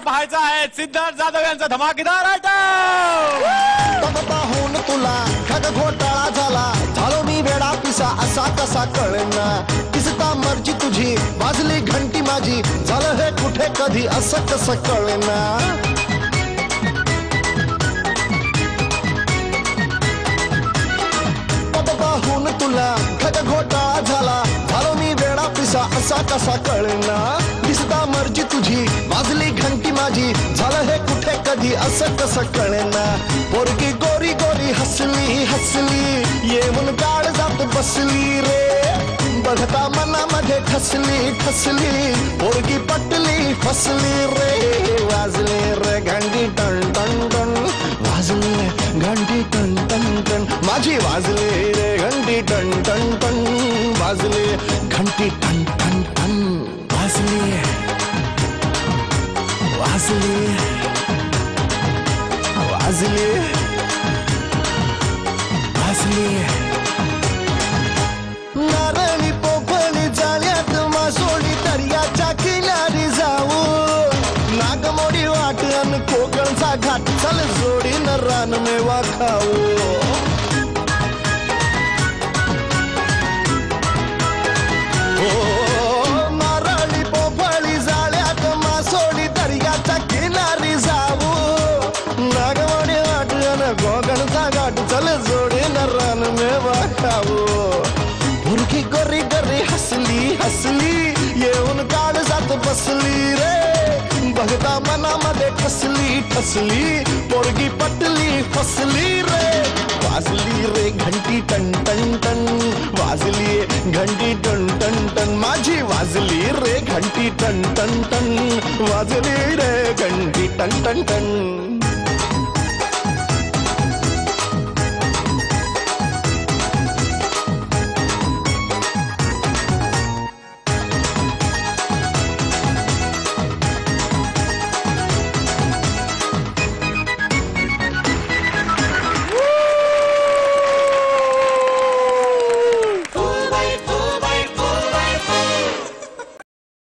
पाहायचा आहे सिद्धार्थ जाधव यांचा धमाकेदार आयटम। पाहून तुला खग घोटाळा झालो मी वेडा पिसा असा कसा कळना दिसता मर्जी तुझी वाजली घंटी माझी झालं हे कुठे कधी असं कसं कळना पाहून तुला खग घोटाळा झालो मी वेडा पिसा असा कसा कळना दिसता मर्जी तुझी वाजली घंटी माझी झालं हे कुठे कधी असं कसं कळना पोरगी गोरी गोरी हसली हसली येऊन काळ जात बसली रे बघता मनामध्ये ठसली ठसली पोरगी पटली फसली रे वाजले रे घंटी टन टन टन वाजले घंटी टन टन टन माझी वाजले रे घंटी टन टन टन वाजले घंटी टन टन टन वाजले वाजले वाजले वाजले नारळी पोफळी जाळ्यात मासोळी दर्याच्या किनारी जाऊ नागमोडी वाट अन कोकणचा घाट चल जोडीन रान मेवा खाऊ नारळी पोफळी जाळ्यात मासोळी दर्याच्या किनारी जाऊ नागमोडी वाट अन कोकणचा घाट चल जोडीन रान मेवा खाऊ मुर्गी गोरी गोरी हसली हसली येऊन काळ जात बसली रे बघता मनामध्ये ठसली ठसली पोरगी पटली फसली रे वाजली रे घंटी टन टन टन वाजली घंटी टन टन टन माझी वाजली रे घंटी टन टन टन वाजली रे घंटी टन टन टन